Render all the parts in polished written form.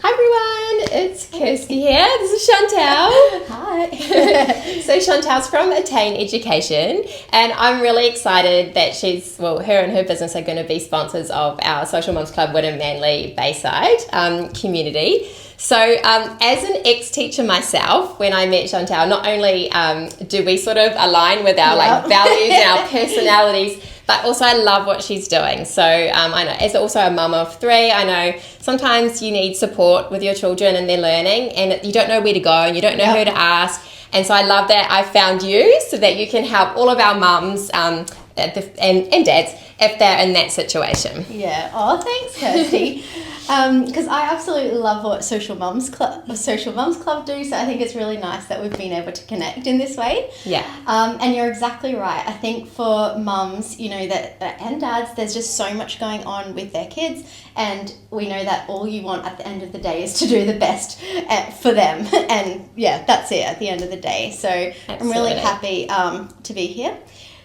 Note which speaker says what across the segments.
Speaker 1: Hi everyone, it's Kirsty here. This is Chantelle.
Speaker 2: Hi.
Speaker 1: So Chantelle's from Attain Education, and I'm really excited that her and her business are going to be sponsors of our Social Mums Club Whittam Manly Bayside community. So as an ex-teacher myself, when I met Chantelle, not only do we sort of align with our values and our personalities, but also I love what she's doing. So I know, as also a mum of 3, I know sometimes you need support with your children and their learning, and you don't know where to go and you don't know who to ask. And so I love that I found you so that you can help all of our mums and dads if they're in that situation.
Speaker 2: Yeah. Oh, thanks, Kirsty. Because I absolutely love what Social Mums Club do. So I think it's really nice that we've been able to connect in this way.
Speaker 1: Yeah.
Speaker 2: And you're exactly right. I think for mums, and dads, there's just so much going on with their kids, and we know that all you want at the end of the day is to do the best for them. And yeah, that's it at the end of the day. So absolutely. I'm really happy to be here.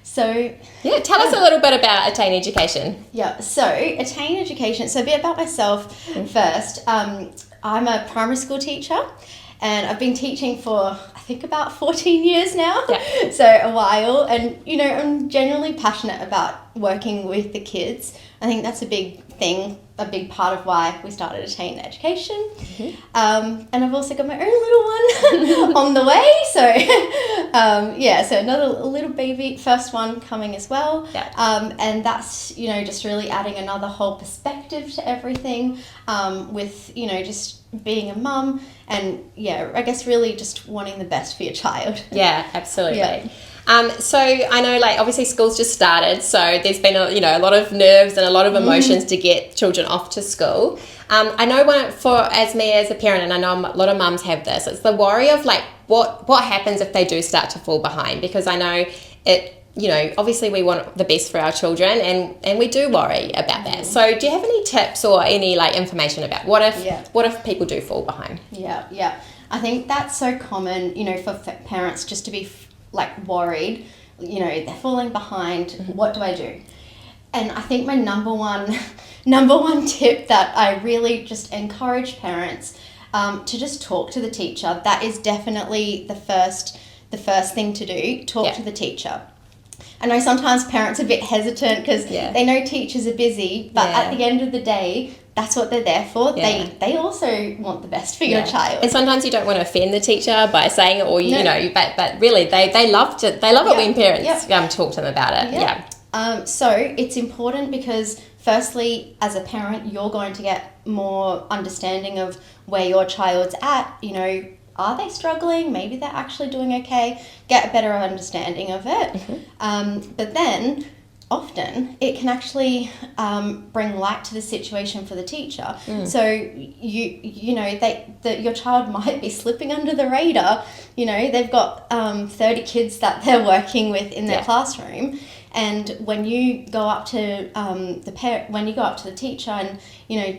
Speaker 2: So
Speaker 1: tell us a little bit about Attain Education.
Speaker 2: Yeah, so Attain Education, so a bit about myself first. I'm a primary school teacher, and I've been teaching for I think about 14 years now, so a while, and I'm genuinely passionate about working with the kids. I think that's a big thing, a big part of why we started Attain Education. And I've also got my own little one on the way, so so another little baby, first one coming as well. And that's just really adding another whole perspective to everything, with just being a mum, and I guess really just wanting the best for your child.
Speaker 1: Yeah, absolutely. So I know, obviously school's just started, so there's been a lot of nerves and a lot of emotions to get children off to school. I know as me as a parent, and I know a lot of mums have this, it's the worry of what happens if they do start to fall behind, because I know it. Obviously we want the best for our children, and we do worry about that. So do you have any tips or any information about what if people do fall behind?
Speaker 2: Yeah. I think that's so common, for parents just to be worried, they're falling behind. What do I do? And I think my number one tip that I really just encourage parents to just talk to the teacher. That is definitely the first thing to do. Talk to the teacher. I know sometimes parents are a bit hesitant because they know teachers are busy, but at the end of the day, that's what they're there for. They also want the best for your child.
Speaker 1: And sometimes you don't want to offend the teacher by saying it, or but really they love it when parents talk to them about it.
Speaker 2: So it's important because firstly, as a parent, you're going to get more understanding of where your child's at. Are they struggling? Maybe they're actually doing okay. Get a better understanding of it. But then often it can actually bring light to the situation for the teacher. So your child might be slipping under the radar. They've got 30 kids that they're working with in their classroom, and when you go up to the teacher and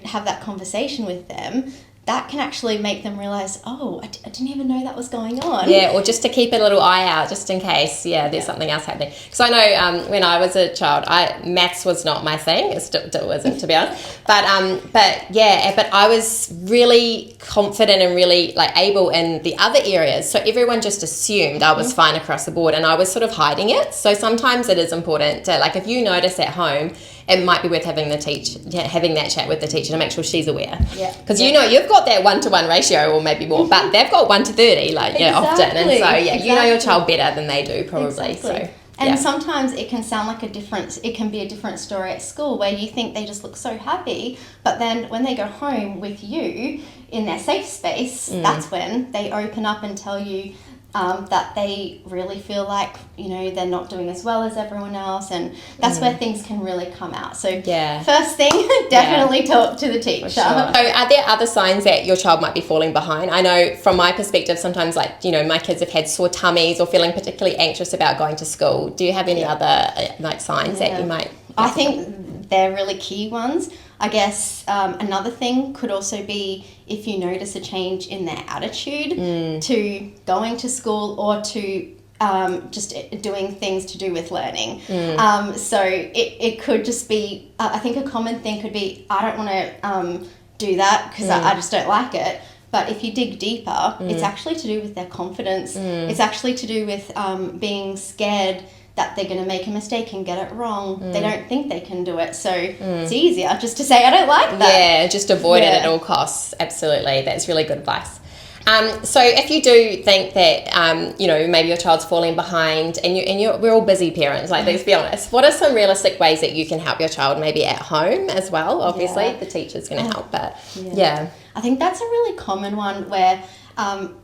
Speaker 2: have that conversation with them, that can actually make them realise, I didn't even know that was going on.
Speaker 1: Yeah, or just to keep a little eye out, just in case, there's something else happening. Because I know when I was a child, maths was not my thing. It still wasn't, to be honest. But I was really confident and really able in the other areas. So everyone just assumed I was fine across the board, and I was sort of hiding it. So sometimes it is important to, if you notice at home, it might be worth having that chat with the teacher to make sure she's aware. Because you've got that 1-to-1 ratio, or maybe more, but they've got 1-to-30 often, and so you know your child better than they do probably. So
Speaker 2: and sometimes it can sound like it can be a different story at school, where you think they just look so happy, but then when they go home with you in their safe space, that's when they open up and tell you that they really feel like they're not doing as well as everyone else, and that's where things can really come out. So first thing, definitely talk to the teacher.
Speaker 1: Sure. So are there other signs that your child might be falling behind? I know from my perspective, sometimes my kids have had sore tummies or feeling particularly anxious about going to school. Do you have any other signs that you might?
Speaker 2: I think they're really key ones. I guess another thing could also be if you notice a change in their attitude to going to school, or to just doing things to do with learning. So it could just be, I think a common thing could be, I don't want to do that because I just don't like it. But if you dig deeper, it's actually to do with their confidence. It's actually to do with being scared that they're going to make a mistake and get it wrong. They don't think they can do it. So it's easier just to say, I don't like that.
Speaker 1: Yeah, just avoid it at all costs. Absolutely. That's really good advice. So if you do think that, maybe your child's falling behind and we're all busy parents, like let's be honest, what are some realistic ways that you can help your child maybe at home as well? Obviously, the teacher's going to help, but
Speaker 2: I think that's a really common one where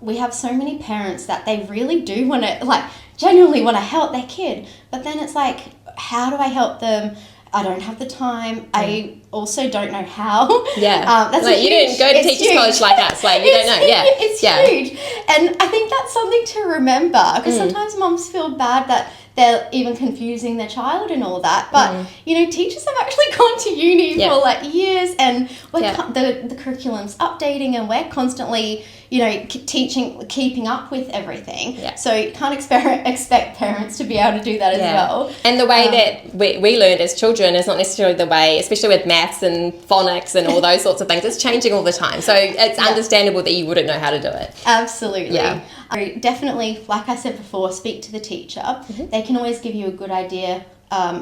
Speaker 2: we have so many parents that they really do want to, like, genuinely want to help their kid. But then it's like, how do I help them? I don't have the time. I also don't know how.
Speaker 1: Yeah.
Speaker 2: That's
Speaker 1: like, you didn't go to teachers college like us. Like, you don't know. Yeah.
Speaker 2: It's huge. And I think that's something to remember, because sometimes moms feel bad that they're even confusing their child and all that. But, teachers have actually gone to uni for like years, and the curriculum's updating, and we're constantly, teaching, keeping up with everything. Yeah. So you can't expect parents to be able to do that as well.
Speaker 1: And the way that we learned as children is not necessarily the way, especially with maths and phonics and all those sorts of things. It's changing all the time. So it's understandable that you wouldn't know how to do it.
Speaker 2: Absolutely.
Speaker 1: Yeah.
Speaker 2: Definitely, like I said before, speak to the teacher. They can always give you a good idea,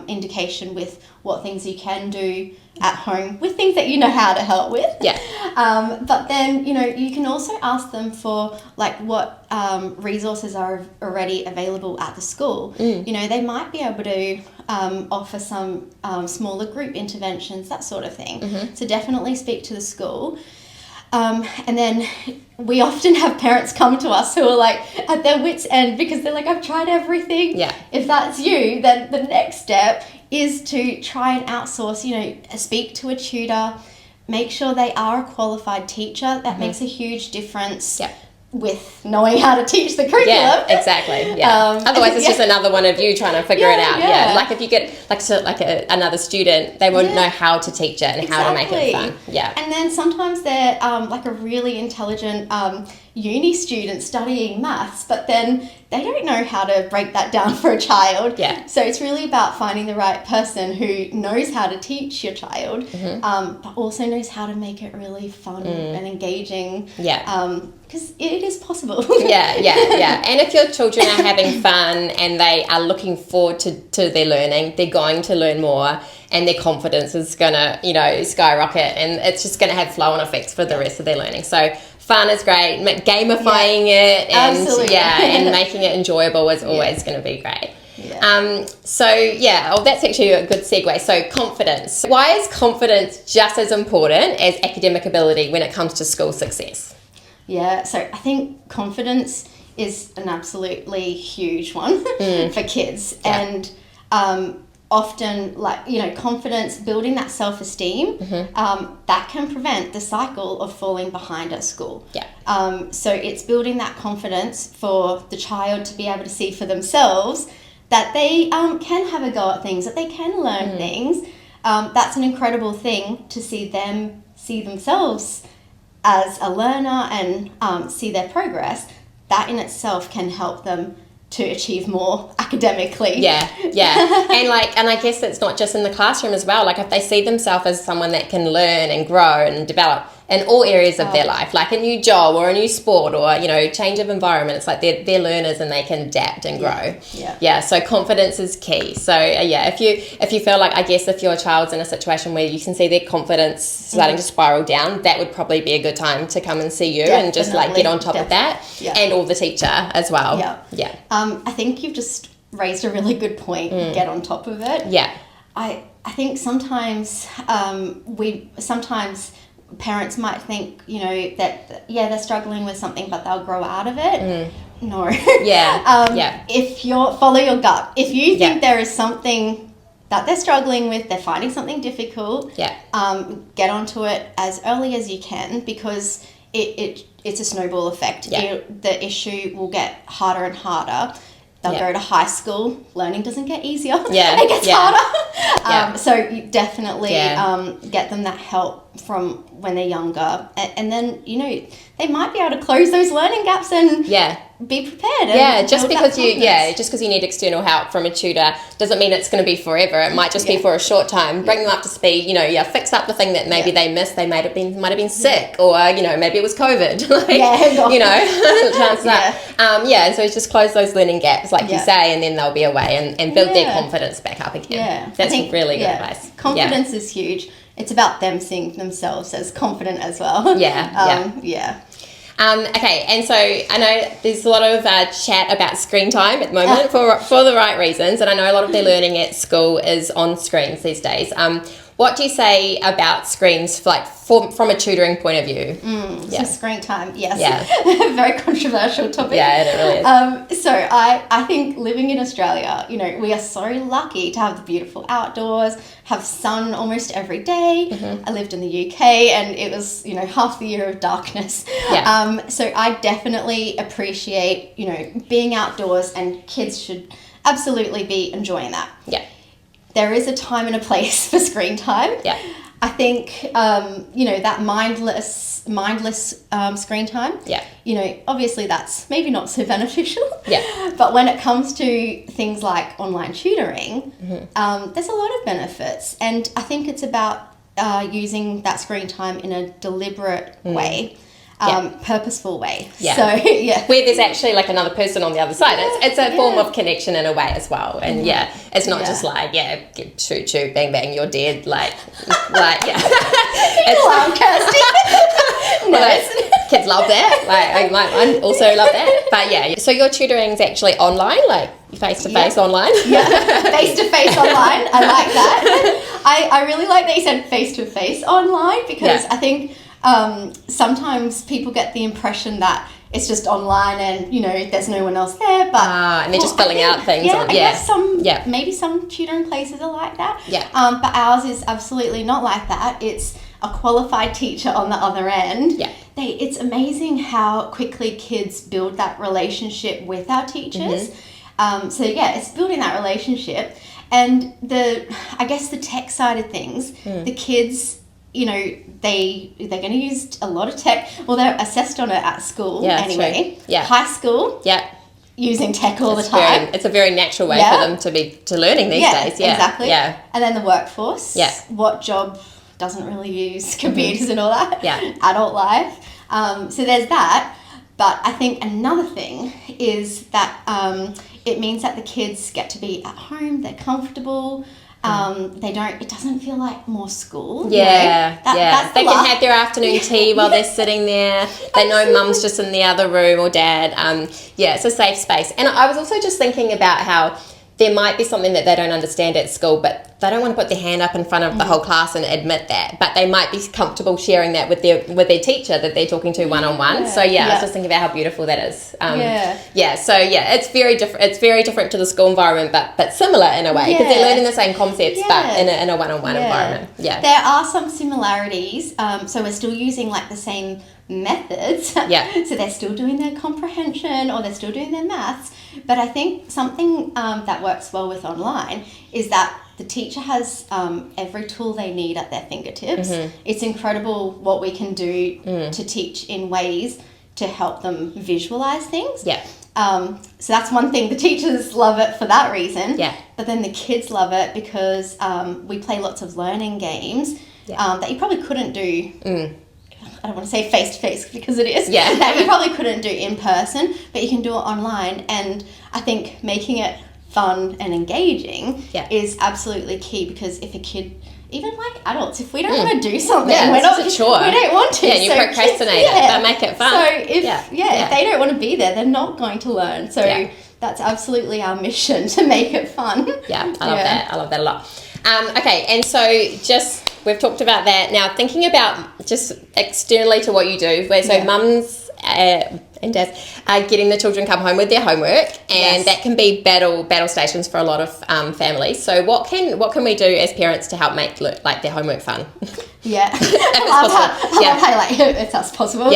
Speaker 2: indication with what things you can do at home with things that you know how to help with.
Speaker 1: Yeah.
Speaker 2: But then, you can also ask them for like what resources are already available at the school. They might be able to offer some smaller group interventions, that sort of thing. So definitely speak to the school. And then we often have parents come to us who are like at their wits' end because they're like, I've tried everything. Yeah. If that's you, then the next step is to try and outsource, speak to a tutor, make sure they are a qualified teacher. That makes a huge difference. Yeah. With knowing how to teach the curriculum.
Speaker 1: Yeah, exactly. Yeah. Otherwise, it's just another one of you trying to figure it out. Yeah. Like if you get another student, they won't know how to teach it and how to make it fun. Yeah.
Speaker 2: And then sometimes they're like a really intelligent uni student studying maths, but then they don't know how to break that down for a child. Yeah. So it's really about finding the right person who knows how to teach your child, but also knows how to make it really fun and engaging. Yeah. Because it is possible.
Speaker 1: Yeah. And if your children are having fun and they are looking forward to their learning, they're going to learn more, and their confidence is going to, skyrocket, and it's just going to have flow-on effects for the rest of their learning. So fun is great. Gamifying it and making it enjoyable is always going to be great. Yeah. That's actually a good segue. So confidence. Why is confidence just as important as academic ability when it comes to school success?
Speaker 2: Yeah, so I think confidence is an absolutely huge one for kids. Yeah. And often, confidence, building that self-esteem, that can prevent the cycle of falling behind at school. Yeah. So it's building that confidence for the child to be able to see for themselves that they can have a go at things, that they can learn things. That's an incredible thing to see them see themselves as a learner and see their progress. That in itself can help them to achieve more academically. Yeah.
Speaker 1: And I guess it's not just in the classroom as well. Like if they see themselves as someone that can learn and grow and develop in all areas of their life, like a new job or a new sport or, change of environment, it's like they're learners and they can adapt and grow. Yeah. So confidence is key. So if you feel like, I guess if your child's in a situation where you can see their confidence starting to spiral down, that would probably be a good time to come and see you and just get on top of that and all the teacher as well. Yeah.
Speaker 2: I think you've just raised a really good point. Get on top of it. Yeah. I think sometimes parents might think, that, they're struggling with something, but they'll grow out of it. No. If follow your gut. If you think there is something that they're struggling with, they're finding something difficult, get onto it as early as you can, because it's a snowball effect. The issue will get harder and harder. They'll go to high school. Learning doesn't get easier. It gets harder. So you definitely get them that help from when they're younger. And then, they might be able to close those learning gaps and be prepared. And
Speaker 1: just
Speaker 2: build
Speaker 1: because
Speaker 2: that
Speaker 1: you need external help from a tutor doesn't mean it's going to be forever. It might just be for a short time. Bring them up to speed. Fix up the thing that maybe they missed. They might have been sick, or maybe it was COVID. Chances are. And so just close those learning gaps, like you say, and then they'll be away and build their confidence back up again.
Speaker 2: Yeah,
Speaker 1: that's really good advice.
Speaker 2: Confidence is huge. It's about them seeing themselves as confident as well.
Speaker 1: Okay, and so I know there's a lot of chat about screen time at the moment for the right reasons, and I know a lot of their learning at school is on screens these days. What do you say about screens, from a tutoring point of view?
Speaker 2: So screen time, yes. Yeah. Very controversial topic.
Speaker 1: Yeah, it really is.
Speaker 2: So I think living in Australia, we are so lucky to have the beautiful outdoors, have sun almost every day. I lived in the UK and it was, half the year of darkness. Yeah. So I definitely appreciate, being outdoors, and kids should absolutely be enjoying that. Yeah. There is a time and a place for screen time. Yeah. I think, that mindless screen time. Yeah. Obviously that's maybe not so beneficial. Yeah. But when it comes to things like online tutoring, there's a lot of benefits. And I think it's about using that screen time in a deliberate way. Purposeful way. Yeah. So,
Speaker 1: where there's actually another person on the other side. It's a form of connection in a way as well. And it's not just shoot, bang, bang, you're dead. It's
Speaker 2: Kirsty.
Speaker 1: Kids love that. I also love that. But so your tutoring is actually online, face-to-face online?
Speaker 2: Yeah, face-to-face online. I like that. I really like that you said face-to-face online, because I think sometimes people get the impression that it's just online and there's no one else there, but
Speaker 1: and they're just filling out things.
Speaker 2: I guess maybe some tutoring places are like that. But ours is absolutely not like that. It's a qualified teacher on the other end. It's amazing how quickly kids build that relationship with our teachers. It's building that relationship, and I guess the tech side of things, the kids, they're going to use a lot of tech. Well, they're assessed on it at school anyway. High school. Using tech all the time.
Speaker 1: It's a very natural way for them to learning these days.
Speaker 2: Exactly. And then the workforce. What job doesn't really use computers and all that? Adult life. So there's that. But I think another thing is that it means that the kids get to be at home. They're comfortable. It doesn't feel like more school. They can have their afternoon tea while they're sitting there. They know mum's just in the other room, or dad.
Speaker 1: It's a safe space. And I was also just thinking about how there might be something that they don't understand at school, but they don't want to put their hand up in front of the whole class and admit that. But they might be comfortable sharing that with their teacher that they're talking to one-on-one. So I was just thinking about how beautiful that is. It's very different. It's very different to the school environment, but similar in a way, because they're learning the same concepts, but in a one-on-one environment.
Speaker 2: There are some similarities. So we're still using the same methods. So they're still doing their comprehension, or they're still doing their maths. But I think something that works well with online is that the teacher has every tool they need at their fingertips. It's incredible what we can do to teach in ways to help them visualize things. So that's one thing. The teachers love it for that reason. But then the kids love it because we play lots of learning games that you probably couldn't do. I don't want to say face-to-face because it is. That you probably couldn't do in person, but you can do it online. And I think making it fun and engaging is absolutely key, because if a kid, even adults, if we don't want to do something, we're not a chore. We don't want to.
Speaker 1: You procrastinate it, but make it fun.
Speaker 2: So if they don't want to be there, they're not going to learn. So that's absolutely our mission, to make it fun.
Speaker 1: I love that. I love that a lot. Okay, and so we've talked about that. Now, thinking about just externally to what you do, so mums and dads are getting the children come home with their homework, and that can be battle stations for a lot of families. So what can we do as parents to help make their homework fun?
Speaker 2: If that's possible.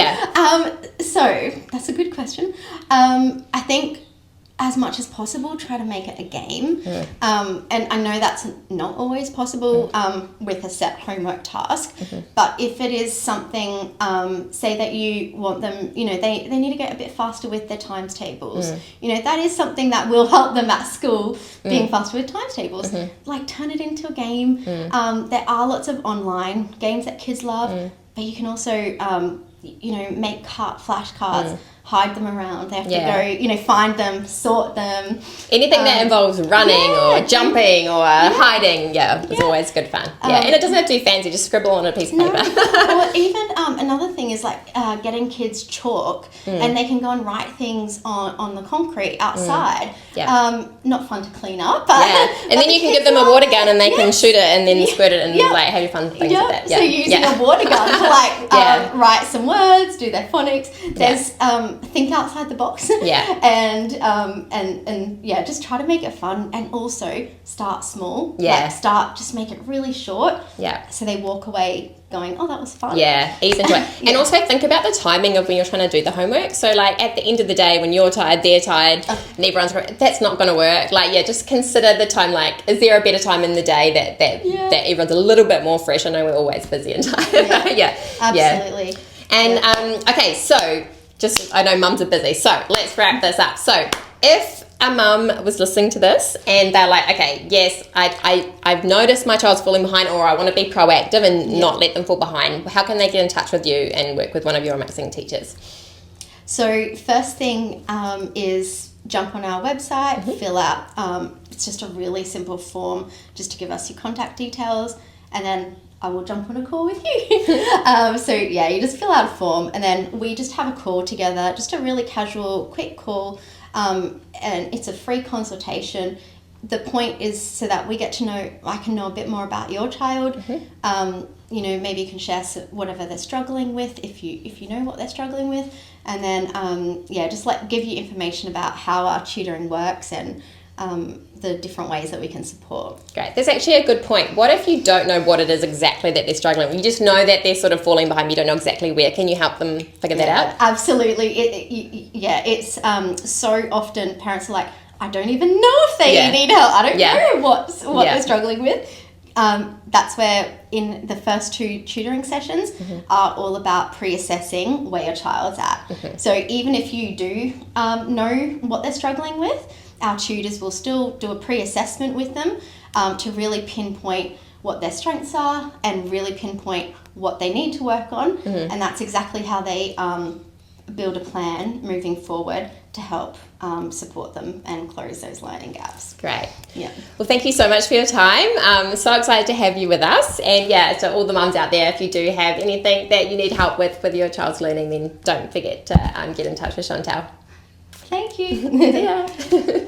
Speaker 2: So that's a good question. I think as much as possible, try to make it a game. And I know that's not always possible with a set homework task, but if it is something, say that you want them, you know, they need to get a bit faster with their times tables. You know, that is something that will help them at school, being faster with times tables. Like, turn it into a game. There are lots of online games that kids love, but you can also, you know, make flashcards, hide them around. They have to go, you know, find them, sort them.
Speaker 1: Anything that involves running or jumping or hiding, is always good fun. And it doesn't have to be fancy, just scribble on a piece of paper.
Speaker 2: Or even another thing is like getting kids chalk and they can go and write things on the concrete outside. Not fun to clean up, but
Speaker 1: and then you can give them a water gun and they can shoot it and then squirt it and like have your fun things with it.
Speaker 2: So using a water gun to like write some words, do their phonics. There's think outside the box. And just try to make it fun, and also start small. Just make it really short. So they walk away going, oh, that was fun.
Speaker 1: Ease into it. And also think about the timing of when you're trying to do the homework. So like at the end of the day, when you're tired, they're tired, and everyone's, that's not going to work. Like, just consider the time. Like, is there a better time in the day that everyone's a little bit more fresh? I know we're always busy and tired.
Speaker 2: Absolutely.
Speaker 1: And okay, so I know mums are busy, so let's wrap this up. So if a mum was listening to this and they're like, okay, yes, I've noticed my child's falling behind, or I want to be proactive and not let them fall behind, how can they get in touch with you and work with one of your amazing teachers?
Speaker 2: So first thing is jump on our website, fill out, it's just a really simple form just to give us your contact details, and then I will jump on a call with you. You just fill out a form, and then we just have a call together, just a really casual, quick call, and it's a free consultation. The point is so that we get to know, I can know a bit more about your child. You know, maybe you can share whatever they're struggling with, if you know what they're struggling with, and then just give you information about how our tutoring works and the different ways that we can support.
Speaker 1: Great. That's actually a good point. What if you don't know what it is exactly that they're struggling with? You just know that they're sort of falling behind, you don't know exactly where. Can you help them figure that out?
Speaker 2: Absolutely. It's so often parents are like, I don't even know if they need help. I don't know what they're struggling with. That's where in the first 2 tutoring sessions are all about pre-assessing where your child's at. So even if you do know what they're struggling with, our tutors will still do a pre-assessment with them to really pinpoint what their strengths are and really pinpoint what they need to work on. And that's exactly how they build a plan moving forward to help support them and close those learning gaps.
Speaker 1: Great.
Speaker 2: Yeah.
Speaker 1: Well, thank you so much for your time. I'm so excited to have you with us. And to all the mums out there, if you do have anything that you need help with your child's learning, then don't forget to get in touch with Chantelle.
Speaker 2: Thank you.
Speaker 1: Yeah.